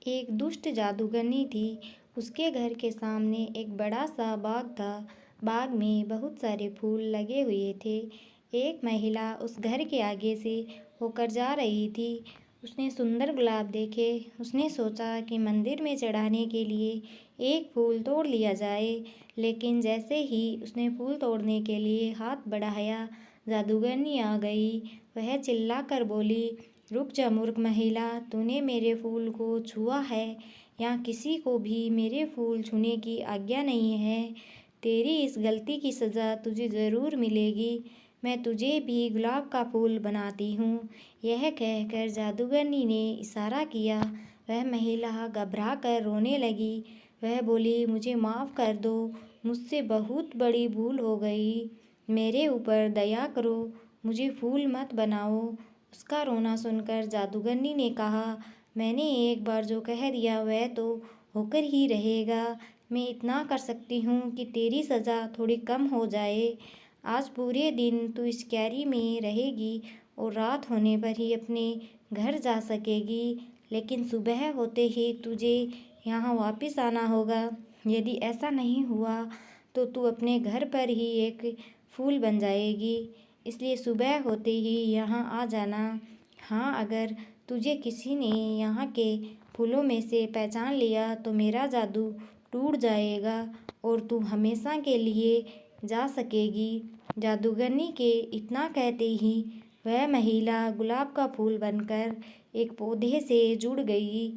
एक दुष्ट जादूगरनी थी। उसके घर के सामने एक बड़ा सा बाग था। बाग में बहुत सारे फूल लगे हुए थे। एक महिला उस घर के आगे से होकर जा रही थी। उसने सुंदर गुलाब देखे। उसने सोचा कि मंदिर में चढ़ाने के लिए एक फूल तोड़ लिया जाए। लेकिन जैसे ही उसने फूल तोड़ने के लिए हाथ बढ़ाया, जादूगरनी आ गई। वह चिल्लाकर बोली, रुक जा मूर्ख महिला, तूने मेरे फूल को छुआ है। यहाँ किसी को भी मेरे फूल छूने की आज्ञा नहीं है। तेरी इस गलती की सज़ा तुझे ज़रूर मिलेगी। मैं तुझे भी गुलाब का फूल बनाती हूँ। यह कहकर जादूगरनी ने इशारा किया। वह महिला घबरा कर रोने लगी। वह बोली, मुझे माफ़ कर दो, मुझसे बहुत बड़ी भूल हो गई। मेरे ऊपर दया करो, मुझे फूल मत बनाओ। उसका रोना सुनकर जादूगरनी ने कहा, मैंने एक बार जो कह दिया वह तो होकर ही रहेगा। मैं इतना कर सकती हूँ कि तेरी सज़ा थोड़ी कम हो जाए। आज पूरे दिन तू इस क्यारी में रहेगी और रात होने पर ही अपने घर जा सकेगी। लेकिन सुबह होते ही तुझे यहाँ वापस आना होगा। यदि ऐसा नहीं हुआ तो तू अपने घर पर ही एक फूल बन जाएगी। इसलिए सुबह होते ही यहाँ आ जाना। हाँ, अगर तुझे किसी ने यहाँ के फूलों में से पहचान लिया तो मेरा जादू टूट जाएगा और तू हमेशा के लिए जा सकेगी। जादूगरनी के इतना कहते ही वह महिला गुलाब का फूल बनकर एक पौधे से जुड़ गई।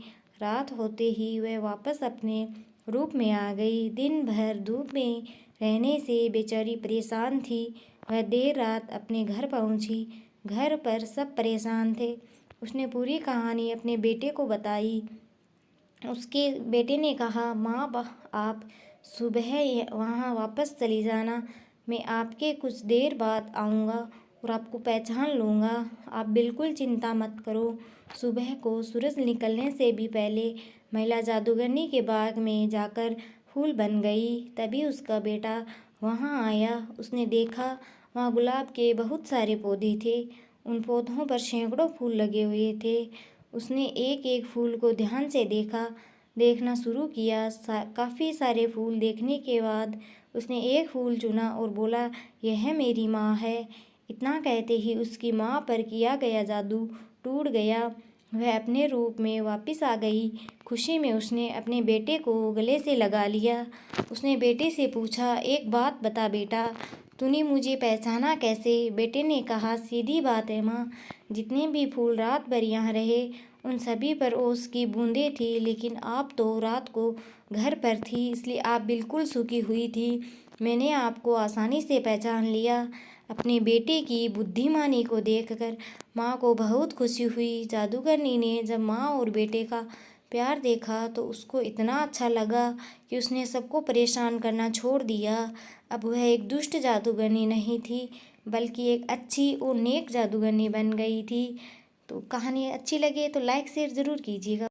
रात होते ही वह वापस अपने रूप में आ गई। दिन भर धूप में रहने से बेचारी परेशान थी। वह देर रात अपने घर पहुंची। घर पर सब परेशान थे। उसने पूरी कहानी अपने बेटे को बताई। उसके बेटे ने कहा, माँ आप सुबह वहाँ वापस चली जाना। मैं आपके कुछ देर बाद आऊँगा और आपको पहचान लूँगा। आप बिल्कुल चिंता मत करो। सुबह को सूरज निकलने से भी पहले महिला जादूगरनी के बाग में जाकर फूल बन गई। तभी उसका बेटा वहाँ आया। उसने देखा वहाँ गुलाब के बहुत सारे पौधे थे। उन पौधों पर सैकड़ों फूल लगे हुए थे। उसने एक एक फूल को ध्यान से देखना शुरू किया। काफ़ी सारे फूल देखने के बाद उसने एक फूल चुना और बोला, यह मेरी माँ है। इतना कहते ही उसकी माँ पर किया गया जादू टूट गया। वह अपने रूप में वापस आ गई। खुशी में उसने अपने बेटे को गले से लगा लिया। उसने बेटे से पूछा, एक बात बता बेटा, तूने मुझे पहचाना कैसे? बेटे ने कहा, सीधी बात है माँ, जितने भी फूल रात भर यहाँ रहे उन सभी पर ओस की बूंदें थी। लेकिन आप तो रात को घर पर थी, इसलिए आप बिल्कुल सूखी हुई थी। मैंने आपको आसानी से पहचान लिया। अपने बेटे की बुद्धिमानी को देखकर माँ को बहुत खुशी हुई। जादूगरनी ने जब माँ और बेटे का प्यार देखा तो उसको इतना अच्छा लगा कि उसने सबको परेशान करना छोड़ दिया। अब वह एक दुष्ट जादूगरनी नहीं थी, बल्कि एक अच्छी और नेक जादूगरनी बन गई थी। तो कहानी अच्छी लगे तो लाइक शेयर ज़रूर कीजिएगा।